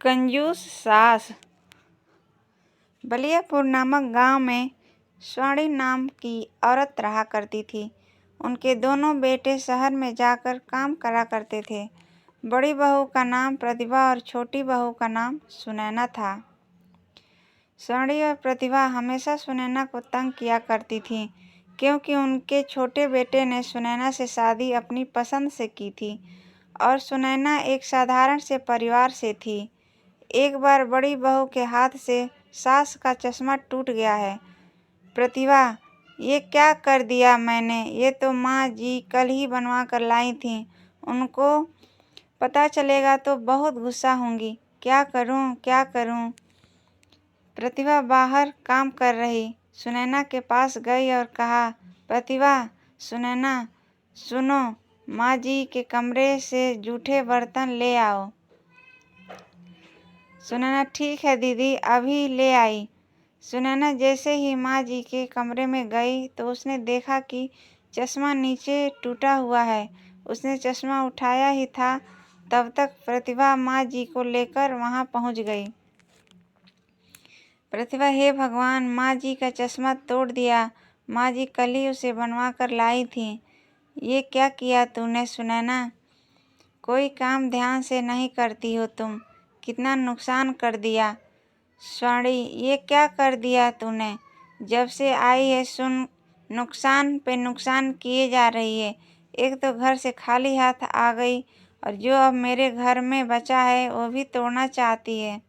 कंजूस सास। बलियापुर नामक गांव में स्वर्ण नाम की औरत रहा करती थी। उनके दोनों बेटे शहर में जाकर काम करा करते थे। बड़ी बहू का नाम प्रतिभा और छोटी बहू का नाम सुनैना था। स्वर्ण और प्रतिभा हमेशा सुनैना को तंग किया करती थी, क्योंकि उनके छोटे बेटे ने सुनैना से शादी अपनी पसंद से की थी और सुनैना एक साधारण से परिवार से थी। एक बार बड़ी बहू के हाथ से सास का चश्मा टूट गया है। प्रतिभा, ये क्या कर दिया मैंने? ये तो माँ जी कल ही बनवा कर लाई थी। उनको पता चलेगा तो बहुत गुस्सा होंगी। क्या करूँ, क्या करूँ? प्रतिभा बाहर काम कर रही सुनैना के पास गई और कहा, प्रतिभा, सुनैना, सुनो, माँ जी के कमरे से जूठे बर्तन ले आओ। सुनैना, ठीक है दीदी, अभी ले आई। सुनैना जैसे ही माँ जी के कमरे में गई तो उसने देखा कि चश्मा नीचे टूटा हुआ है। उसने चश्मा उठाया ही था, तब तक प्रतिभा माँ जी को लेकर वहाँ पहुँच गई। प्रतिभा, हे भगवान, माँ जी का चश्मा तोड़ दिया। माँ जी कल ही उसे बनवा कर लाई थी। ये क्या किया तूने सुनैना? कोई काम ध्यान से नहीं करती हो तुम। कितना नुकसान कर दिया। स्वर्ण, ये क्या कर दिया तूने? जब से आई है सुन, नुकसान पे नुकसान किए जा रही है। एक तो घर से खाली हाथ आ गई और जो अब मेरे घर में बचा है वो भी तोड़ना चाहती है।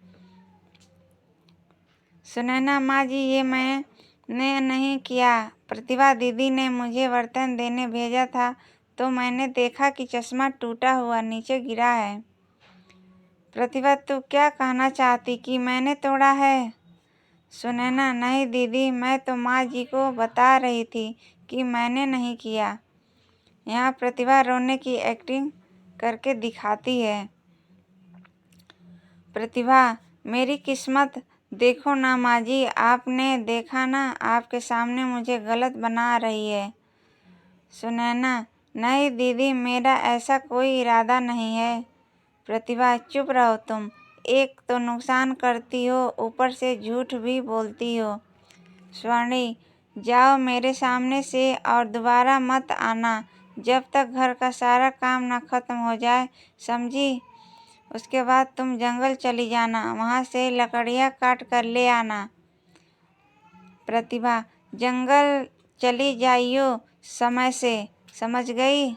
सुनैना, माँ जी, ये मैंने नहीं किया। प्रतिभा दीदी ने मुझे बर्तन देने भेजा था तो मैंने देखा कि चश्मा टूटा हुआ नीचे गिरा है। प्रतिभा, तू क्या कहना चाहती कि मैंने तोड़ा है? सुनैना, नहीं दीदी, मैं तो माँ जी को बता रही थी कि मैंने नहीं किया। यहाँ प्रतिभा रोने की एक्टिंग करके दिखाती है। प्रतिभा, मेरी किस्मत देखो ना माँ जी, आपने देखा ना, आपके सामने मुझे गलत बना रही है। सुनैना, नहीं दीदी, मेरा ऐसा कोई इरादा नहीं है। प्रतिभा, चुप रहो तुम। एक तो नुकसान करती हो, ऊपर से झूठ भी बोलती हो। स्वर्णी, जाओ मेरे सामने से और दोबारा मत आना जब तक घर का सारा काम न खत्म हो जाए, समझी? उसके बाद तुम जंगल चली जाना, वहाँ से लकड़ियाँ काट कर ले आना। प्रतिभा, जंगल चली जाइयो समय से, समझ गई?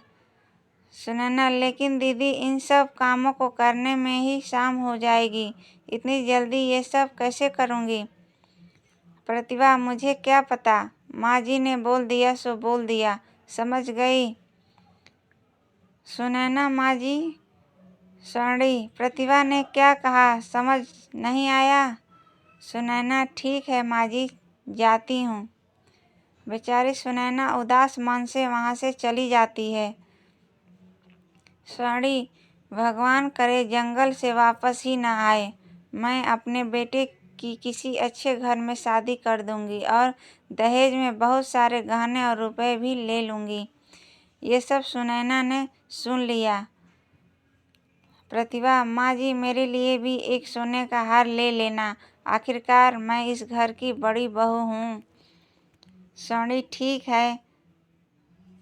सुनैना, लेकिन दीदी, इन सब कामों को करने में ही शाम हो जाएगी। इतनी जल्दी ये सब कैसे करूँगी? प्रतिभा, मुझे क्या पता, माँ जी ने बोल दिया सो बोल दिया, समझ गई? सुनैना, माँ जी। स्वर्णी, प्रतिभा ने क्या कहा समझ नहीं आया? सुनैना, ठीक है माँ जी, जाती हूँ। बेचारी सुनैना उदास मन से वहाँ से चली जाती है। स्वर्णी, भगवान करे जंगल से वापस ही न आए। मैं अपने बेटे की किसी अच्छे घर में शादी कर दूंगी और दहेज में बहुत सारे गहने और रुपए भी ले लूंगी। ये सब सुनैना ने सुन लिया। प्रतिभा, माँ जी, मेरे लिए भी एक सोने का हार ले लेना, आखिरकार मैं इस घर की बड़ी बहू हूँ। स्वर्णी, ठीक है,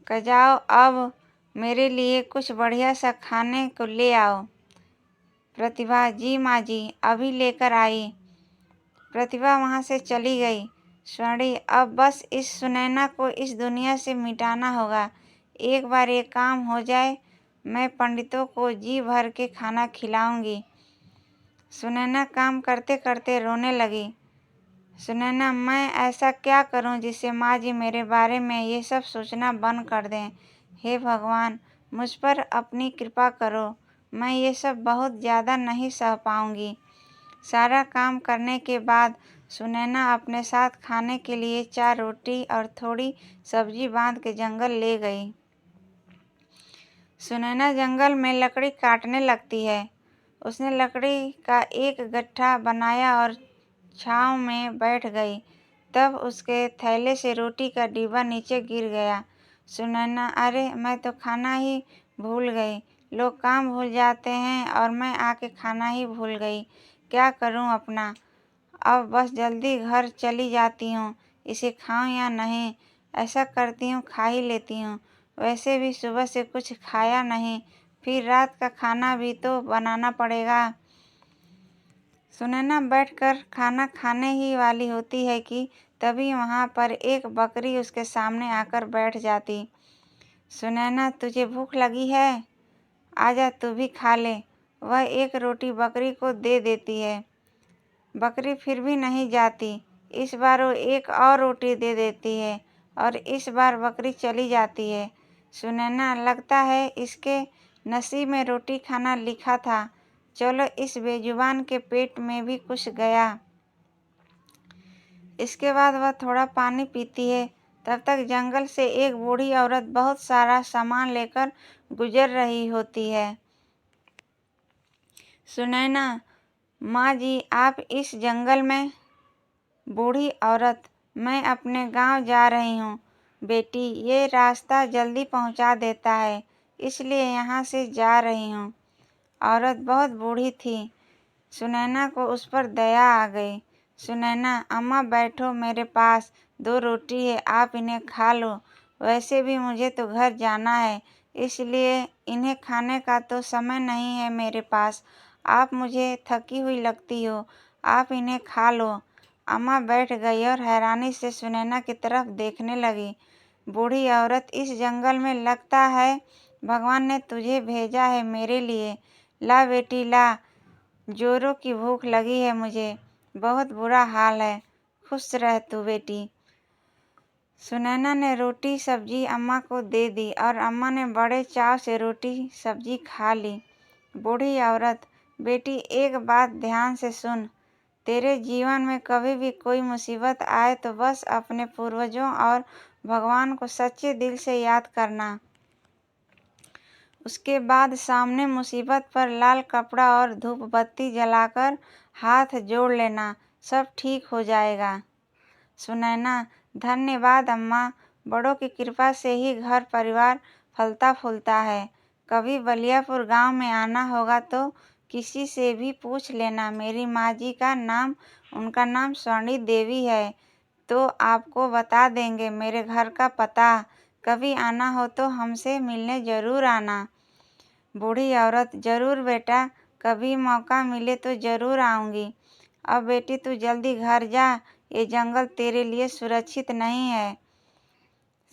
जाओ अब मेरे लिए कुछ बढ़िया सा खाने को ले आओ। प्रतिभा, जी माँ जी, अभी लेकर आई। प्रतिभा वहाँ से चली गई। स्वर्णी, अब बस इस सुनैना को इस दुनिया से मिटाना होगा। एक बार ये काम हो जाए, मैं पंडितों को जी भर के खाना खिलाऊंगी। सुनैना काम करते करते रोने लगी। सुनैना, मैं ऐसा क्या करूं जिससे माँ जी मेरे बारे में ये सब सोचना बंद कर दें। हे भगवान, मुझ पर अपनी कृपा करो। मैं ये सब बहुत ज़्यादा नहीं सह पाऊंगी। सारा काम करने के बाद सुनैना अपने साथ खाने के लिए 4 रोटी और थोड़ी सब्जी बांध के जंगल ले गई। सुनैना जंगल में लकड़ी काटने लगती है। उसने लकड़ी का एक गट्ठा बनाया और छाँव में बैठ गई। तब उसके थैले से रोटी का डिब्बा नीचे गिर गया। सुनैना, अरे, मैं तो खाना ही भूल गई। लोग काम भूल जाते हैं और मैं आके खाना ही भूल गई। क्या करूं अपना? अब बस जल्दी घर चली जाती हूँ। इसे खाऊं या नहीं? ऐसा करती हूँ खा ही लेती हूँ। वैसे भी सुबह से कुछ खाया नहीं, फिर रात का खाना भी तो बनाना पड़ेगा। सुनैना बैठकर खाना खाने ही वाली होती है कि तभी वहाँ पर एक बकरी उसके सामने आकर बैठ जाती। सुनैना, तुझे भूख लगी है? आजा तू भी खा ले। वह एक रोटी बकरी को दे देती है। बकरी फिर भी नहीं जाती। इस बार वो एक और रोटी दे देती है और इस बार बकरी चली जाती है। सुनैना, लगता है इसके नसीब में रोटी खाना लिखा था। चलो इस बेजुबान के पेट में भी कुछ गया। इसके बाद वह थोड़ा पानी पीती है। तब तक जंगल से एक बूढ़ी औरत बहुत सारा सामान लेकर गुजर रही होती है। सुनैना, माँ जी आप इस जंगल में? बूढ़ी औरत, मैं अपने गांव जा रही हूँ बेटी, ये रास्ता जल्दी पहुँचा देता है, इसलिए यहाँ से जा रही हूँ। औरत बहुत बूढ़ी थी। सुनैना को उस पर दया आ गई। सुनैना, अम्मा बैठो मेरे पास, 2 रोटी है, आप इन्हें खा लो। वैसे भी मुझे तो घर जाना है, इसलिए इन्हें खाने का तो समय नहीं है मेरे पास। आप मुझे थकी हुई लगती हो, आप इन्हें खा लो। अम्मा बैठ गई और हैरानी से सुनैना की तरफ देखने लगी। बूढ़ी औरत, इस जंगल में लगता है भगवान ने तुझे भेजा है मेरे लिए। ला बेटी ला, जोरों की भूख लगी है मुझे, बहुत बुरा हाल है। खुश रह तू बेटी। सुनैना ने रोटी सब्जी अम्मा को दे दी और अम्मा ने बड़े चाव से रोटी सब्जी खा ली। बूढ़ी औरत, बेटी एक बात ध्यान से सुन, तेरे जीवन में कभी भी कोई मुसीबत आए तो बस अपने पूर्वजों और भगवान को सच्चे दिल से याद करना। उसके बाद सामने मुसीबत पर लाल कपड़ा और धूप बत्ती जलाकर हाथ जोड़ लेना, सब ठीक हो जाएगा। सुनैना, धन्यवाद अम्मा, बड़ों की कृपा से ही घर परिवार फलता फूलता है। कभी बलियापुर गांव में आना होगा तो किसी से भी पूछ लेना, मेरी माँ जी का नाम, उनका नाम स्वर्णी देवी है, तो आपको बता देंगे मेरे घर का पता। कभी आना हो तो हमसे मिलने ज़रूर आना। बूढ़ी औरत, जरूर बेटा, कभी मौका मिले तो ज़रूर आऊँगी। अब बेटी तू जल्दी घर जा, ये जंगल तेरे लिए सुरक्षित नहीं है।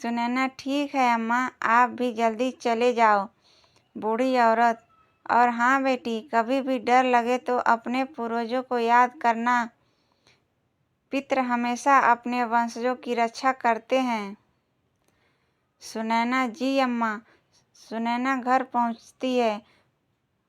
सुनैना, ठीक है अम्मा, आप भी जल्दी चले जाओ। बूढ़ी औरत, और हाँ बेटी, कभी भी डर लगे तो अपने पूर्वजों को याद करना, पितृ हमेशा अपने वंशजों की रक्षा करते हैं। सुनैना, जी अम्मा। सुनैना घर पहुंचती है।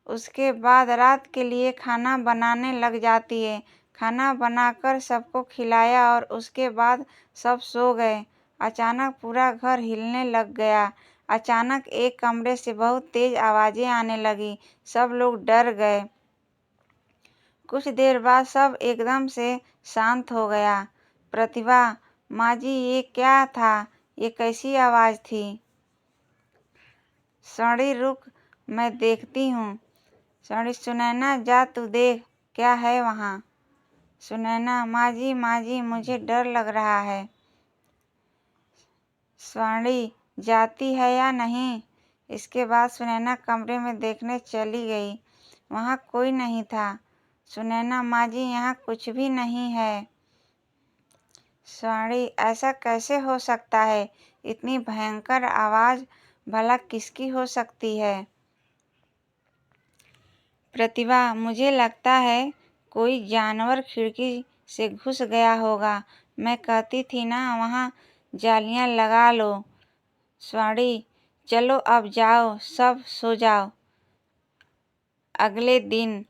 उसके बाद रात के लिए खाना बनाने लग जाती है। खाना बनाकर सबको खिलाया और उसके बाद सब सो गए। अचानक पूरा घर हिलने लग गया। अचानक एक कमरे से बहुत तेज आवाज़ें आने लगी। सब लोग डर गए। कुछ देर बाद सब एकदम से शांत हो गया। प्रतिभा, माँ जी ये क्या था? ये कैसी आवाज़ थी? स्वर्णी, रुक, मैं देखती हूँ। स्वर्णी, सुनैना जा तू देख क्या है वहाँ। सुनैना, माँ जी मुझे डर लग रहा है। स्वर्णी, जाती है या नहीं? इसके बाद सुनैना कमरे में देखने चली गई। वहाँ कोई नहीं था। सुनैना, माँ जी यहाँ कुछ भी नहीं है। स्वर्णी, ऐसा कैसे हो सकता है? इतनी भयंकर आवाज़ भला किसकी हो सकती है? प्रतिभा, मुझे लगता है कोई जानवर खिड़की से घुस गया होगा। मैं कहती थी ना वहाँ जालियाँ लगा लो। स्वर्णी, चलो अब जाओ, सब सो जाओ। अगले दिन।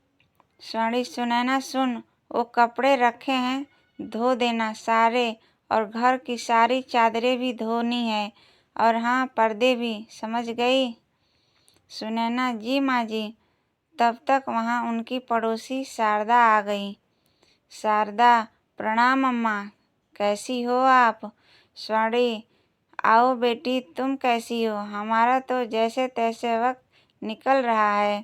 स्वर्णी, सुनैना सुन, वो कपड़े रखे हैं, धो देना सारे, और घर की सारी चादरें भी धोनी है, और हाँ पर्दे भी, समझ गई? सुनैना, जी माँ जी। तब तक वहाँ उनकी पड़ोसी शारदा आ गई। शारदा, प्रणाम अम्मा, कैसी हो आप? स्वर्णी, आओ बेटी, तुम कैसी हो? हमारा तो जैसे तैसे वक्त निकल रहा है।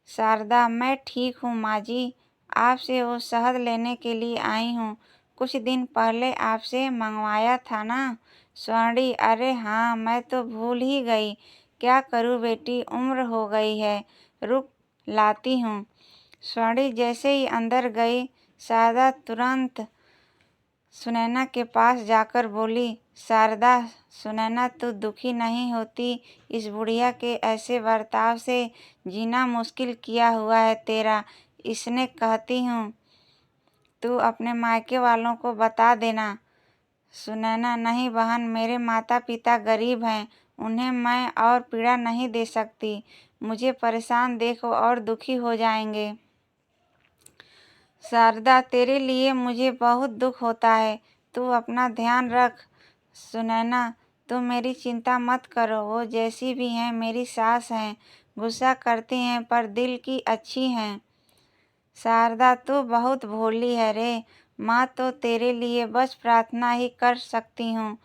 शारदा, मैं ठीक हूँ माँ जी, आपसे वो शहद लेने के लिए आई हूँ। कुछ दिन पहले आपसे मंगवाया था ना। स्वर्णी, अरे हाँ, मैं तो भूल ही गई। क्या करूँ बेटी, उम्र हो गई है। रुक, लाती हूँ। स्वर्णी जैसे ही अंदर गई, शारदा तुरंत सुनैना के पास जाकर बोली, शारदा, सुनैना तू दुखी नहीं होती? इस बुढ़िया के ऐसे बर्ताव से जीना मुश्किल किया हुआ है तेरा। इसने कहती हूँ तू अपने मायके वालों को बता देना। सुनैना, नहीं बहन, मेरे माता पिता गरीब हैं, उन्हें मैं और पीड़ा नहीं दे सकती। मुझे परेशान देखो और दुखी हो जाएंगे। शारदा, तेरे लिए मुझे बहुत दुख होता है, तू अपना ध्यान रख। सुनैना, तुम मेरी चिंता मत करो, वो जैसी भी हैं मेरी सास हैं, गुस्सा करती हैं पर दिल की अच्छी हैं। शारदा, तू बहुत भोली है रे। माँ तो तेरे लिए बस प्रार्थना ही कर सकती हूँ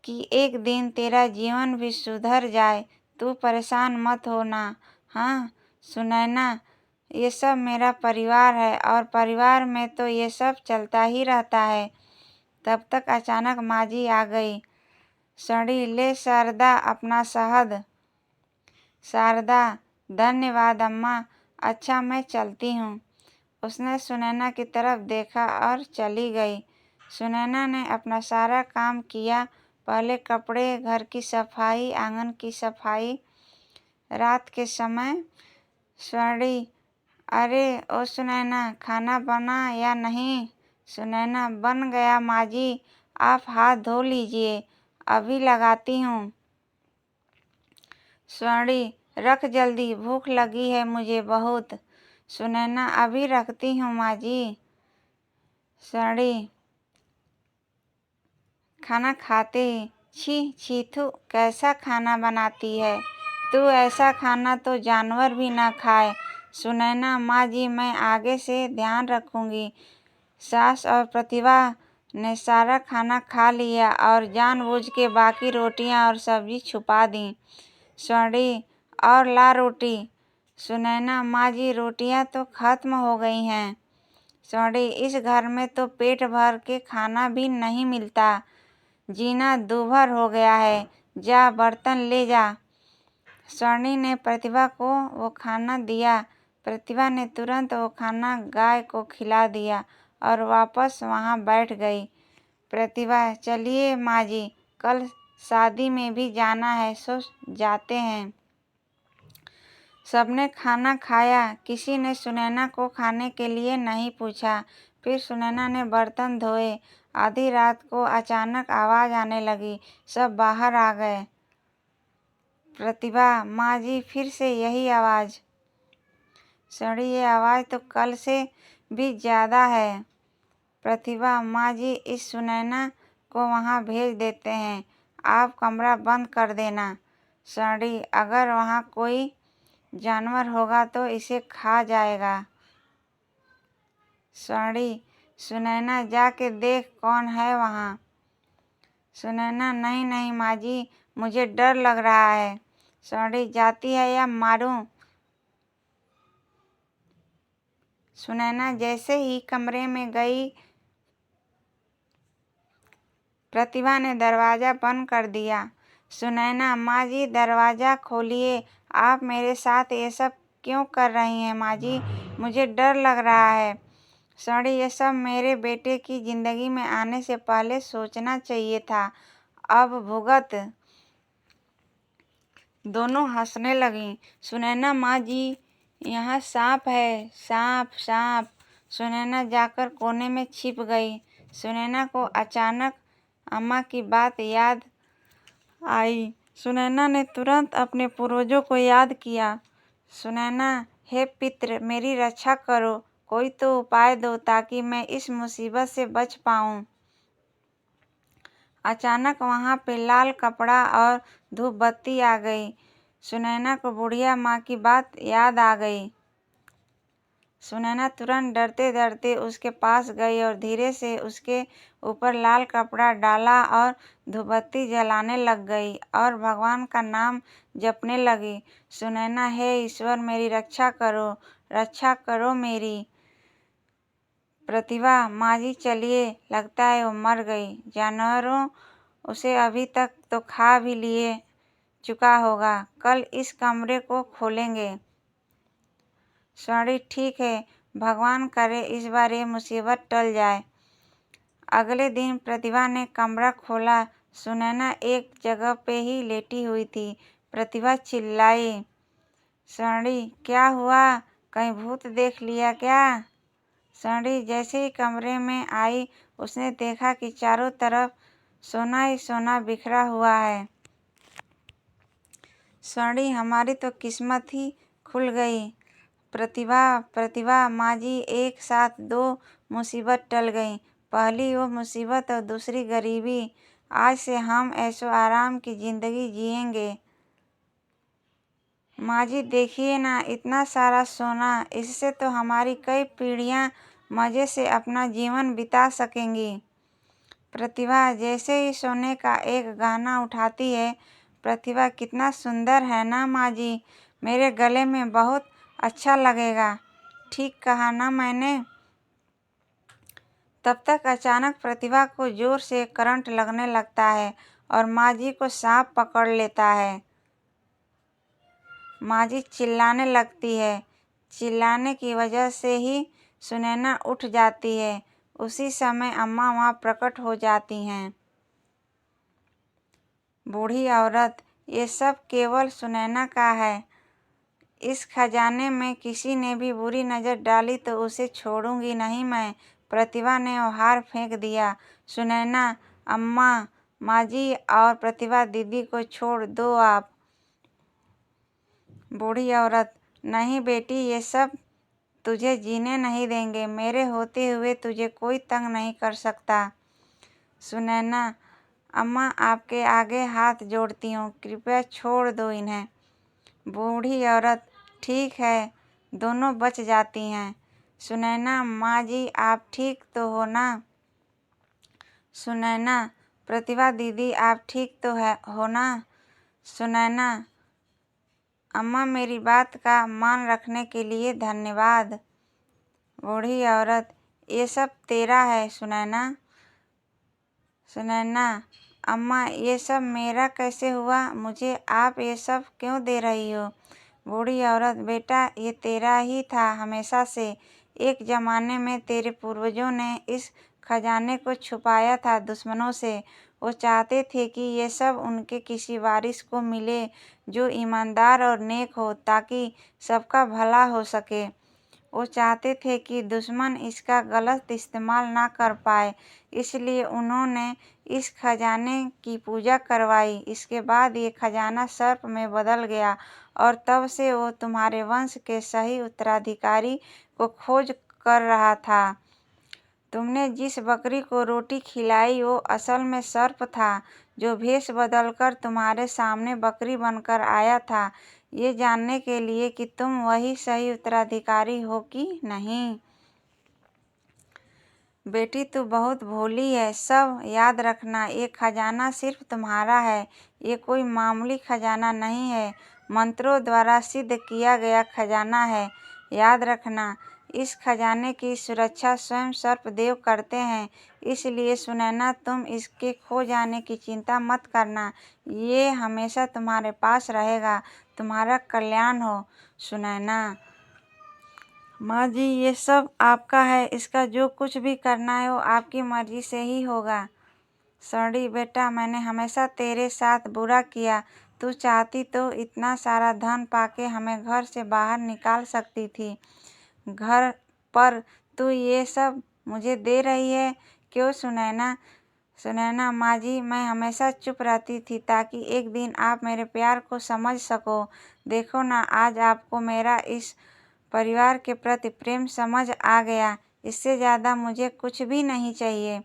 कि एक दिन तेरा जीवन भी सुधर जाए। तू परेशान मत होना। हाँ सुनैना, ये सब मेरा परिवार है और परिवार में तो ये सब चलता ही रहता है। तब तक अचानक माँ जी आ गई। सड़ी, ले शारदा अपना शहद। शारदा, धन्यवाद अम्मा, अच्छा मैं चलती हूँ। उसने सुनैना की तरफ देखा और चली गई। सुनैना ने अपना सारा काम किया, पहले कपड़े, घर की सफाई, आंगन की सफाई। रात के समय स्वर्णी, अरे ओ सुनैना, खाना बना या नहीं? सुनैना, बन गया माँ जी, आप हाथ धो लीजिए, अभी लगाती हूँ। स्वर्णी, रख जल्दी, भूख लगी है मुझे बहुत। सुनैना, अभी रखती हूँ माँ जी। स्वर्णी, खाना खाते ही, छी छी थू, कैसा खाना बनाती है तू, ऐसा खाना तो जानवर भी ना खाए। सुनैना, माँ जी मैं आगे से ध्यान रखूंगी। सास और प्रतिभा ने सारा खाना खा लिया और जानबूझ के बाकी रोटियां और सब्जी छुपा दी। स्वर्णी, और ला रोटी। सुनैना, माँ जी रोटियां तो खत्म हो गई हैं। स्वर्णी, इस घर में तो पेट भर के खाना भी नहीं मिलता, जीना दूभर हो गया है, जा बर्तन ले जा। स्वर्णी ने प्रतिभा को वो खाना दिया। प्रतिभा ने तुरंत वो खाना गाय को खिला दिया और वापस वहाँ बैठ गई। प्रतिभा, चलिए माँ जी, कल शादी में भी जाना है, सो जाते हैं। सबने खाना खाया, किसी ने सुनैना को खाने के लिए नहीं पूछा। फिर सुनैना ने बर्तन धोए। आधी रात को अचानक आवाज़ आने लगी, सब बाहर आ गए। प्रतिभा, माँ जी फिर से यही आवाज़। सड़ी, ये आवाज़ तो कल से भी ज़्यादा है। प्रतिभा, माँ जी इस सुनैना को वहाँ भेज देते हैं, आप कमरा बंद कर देना। सड़ी, अगर वहाँ कोई जानवर होगा तो इसे खा जाएगा। सड़ी, सुनैना जाके देख कौन है वहाँ। सुनैना, नहीं नहीं माँ जी, मुझे डर लग रहा है। सड़ी, जाती है या मारूं? सुनैना जैसे ही कमरे में गई, प्रतिभा ने दरवाज़ा बंद कर दिया। सुनैना, माँ जी दरवाज़ा खोलिए, आप मेरे साथ ये सब क्यों कर रही हैं माँ जी, मुझे डर लग रहा है। सड़ी, ये सब मेरे बेटे की ज़िंदगी में आने से पहले सोचना चाहिए था, अब भुगत। दोनों हंसने लगीं। सुनैना, माँ जी यहाँ सांप है, सांप सांप। सुनैना जाकर कोने में छिप गई। सुनैना को अचानक अम्मा की बात याद आई। सुनैना ने तुरंत अपने पूर्वजों को याद किया। सुनैना, हे पितृ, मेरी रक्षा करो, कोई तो उपाय दो ताकि मैं इस मुसीबत से बच पाऊँ। अचानक वहाँ पे लाल कपड़ा और धूप बत्ती आ गई। सुनैना को बुढ़िया माँ की बात याद आ गई। सुनैना तुरंत डरते डरते उसके पास गई और धीरे से उसके ऊपर लाल कपड़ा डाला और धूपबत्ती जलाने लग गई और भगवान का नाम जपने लगी। सुनैना, हे ईश्वर, मेरी रक्षा करो मेरी। प्रतिभा, माँ जी चलिए, लगता है वो मर गई। जानवरों उसे अभी तक तो खा भी लिए चुका होगा। कल इस कमरे को खोलेंगे। स्वर्ण, ठीक है, भगवान करे इस बार ये मुसीबत टल जाए। अगले दिन प्रतिभा ने कमरा खोला। सुनैना एक जगह पे ही लेटी हुई थी। प्रतिभा चिल्लाई, स्वर्ण, क्या हुआ? कहीं भूत देख लिया क्या? स्वर्ण जैसे ही कमरे में आई उसने देखा कि चारों तरफ सोना ही सोना बिखरा हुआ है। स्वर्ण, हमारी तो किस्मत ही खुल गई। प्रतिभा, माँ जी, एक साथ दो मुसीबत टल गई। पहली वो मुसीबत और दूसरी गरीबी। आज से हम ऐशो आराम की जिंदगी जिएंगे। माँ जी देखिए ना, इतना सारा सोना, इससे तो हमारी कई पीढ़ियाँ मज़े से अपना जीवन बिता सकेंगी। प्रतिभा जैसे ही सोने का एक गहना उठाती है, प्रतिभा, कितना सुंदर है ना माँ जी, मेरे गले में बहुत अच्छा लगेगा। ठीक कहा ना मैंने? तब तक अचानक प्रतिभा को जोर से करंट लगने लगता है और माँ जी को सांप पकड़ लेता है। माँ जी चिल्लाने लगती है। चिल्लाने की वजह से ही सुनैना उठ जाती है। उसी समय अम्मा वहाँ प्रकट हो जाती हैं। बूढ़ी औरत, ये सब केवल सुनैना का है। इस खजाने में किसी ने भी बुरी नज़र डाली तो उसे छोड़ूंगी नहीं मैं। प्रतिभा ने वो हार फेंक दिया। सुनैना, अम्मा, माँ जी और प्रतिभा दीदी को छोड़ दो आप। बूढ़ी औरत, नहीं बेटी, ये सब तुझे जीने नहीं देंगे। मेरे होते हुए तुझे कोई तंग नहीं कर सकता। सुनैना, अम्मा, आपके आगे हाथ जोड़ती हूँ, कृपया छोड़ दो इन्हें। बूढ़ी औरत, ठीक है, दोनों बच जाती हैं। सुनैना, माँ जी आप ठीक तो हो ना? सुनैना, प्रतिभा दीदी आप ठीक तो हो ना? सुनैना, अम्मा, मेरी बात का मान रखने के लिए धन्यवाद। बूढ़ी औरत, ये सब तेरा है सुनैना। सुनैना, अम्मा, ये सब मेरा कैसे हुआ? मुझे आप ये सब क्यों दे रही हो? बूढ़ी औरत, बेटा, ये तेरा ही था हमेशा से। एक ज़माने में तेरे पूर्वजों ने इस खजाने को छुपाया था दुश्मनों से। वो चाहते थे कि ये सब उनके किसी वारिस को मिले जो ईमानदार और नेक हो, ताकि सबका भला हो सके। वो चाहते थे कि दुश्मन इसका गलत इस्तेमाल ना कर पाए, इसलिए उन्होंने इस खजाने की पूजा करवाई। इसके बाद ये खजाना सर्प में बदल गया और तब से वो तुम्हारे वंश के सही उत्तराधिकारी को खोज कर रहा था। तुमने जिस बकरी को रोटी खिलाई वो असल में सर्प था, जो भेष बदलकर तुम्हारे सामने बकरी बनकर आया था, ये जानने के लिए कि तुम वही सही उत्तराधिकारी हो कि नहीं। बेटी, तू बहुत भोली है। सब याद रखना, ये खजाना सिर्फ तुम्हारा है। ये कोई मामूली खजाना नहीं है, मंत्रों द्वारा सिद्ध किया गया खजाना है। याद रखना, इस खजाने की सुरक्षा स्वयं सर्पदेव करते हैं। इसलिए सुनैना, तुम इसके खो जाने की चिंता मत करना। ये हमेशा तुम्हारे पास रहेगा। तुम्हारा कल्याण हो। सुनैना, माँ जी, ये सब आपका है। इसका जो कुछ भी करना है वो आपकी मर्जी से ही होगा। स्वर्ण, बेटा, मैंने हमेशा तेरे साथ बुरा किया। तू चाहती तो इतना सारा धन पाके हमें घर से बाहर निकाल सकती थी। घर पर तू ये सब मुझे दे रही है, क्यों सुनैना? सुनैना, माँ जी, मैं हमेशा चुप रहती थी ताकि एक दिन आप मेरे प्यार को समझ सको। देखो ना, आज आपको मेरा इस परिवार के प्रति प्रेम समझ आ गया। इससे ज़्यादा मुझे कुछ भी नहीं चाहिए।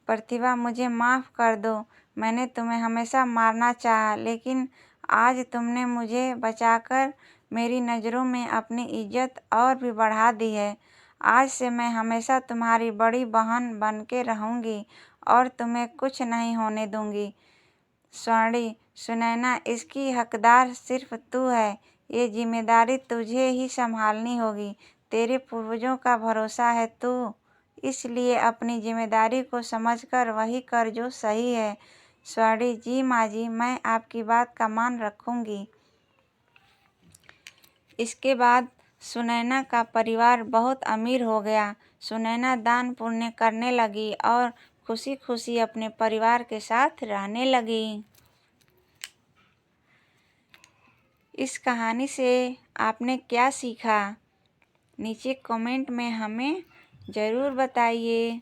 प्रतिभा, मुझे माफ़ कर दो। मैंने तुम्हें हमेशा मारना चाहा, लेकिन आज तुमने मुझे बचाकर मेरी नज़रों में अपनी इज्जत और भी बढ़ा दी है। आज से मैं हमेशा तुम्हारी बड़ी बहन बन के रहूँगी और तुम्हें कुछ नहीं होने दूँगी। स्वर्णी, सुनैना, इसकी हकदार सिर्फ तू है। ये जिम्मेदारी तुझे ही संभालनी होगी। तेरे पूर्वजों का भरोसा है तू, इसलिए अपनी जिम्मेदारी को समझकर वही कर जो सही है। स्वर्णी, जी माँ जी, मैं आपकी बात का मान रखूँगी। इसके बाद सुनैना का परिवार बहुत अमीर हो गया। सुनैना दान पुण्य करने लगी और खुशी खुशी अपने परिवार के साथ रहने लगी। इस कहानी से आपने क्या सीखा? नीचे कमेंट में हमें ज़रूर बताइए।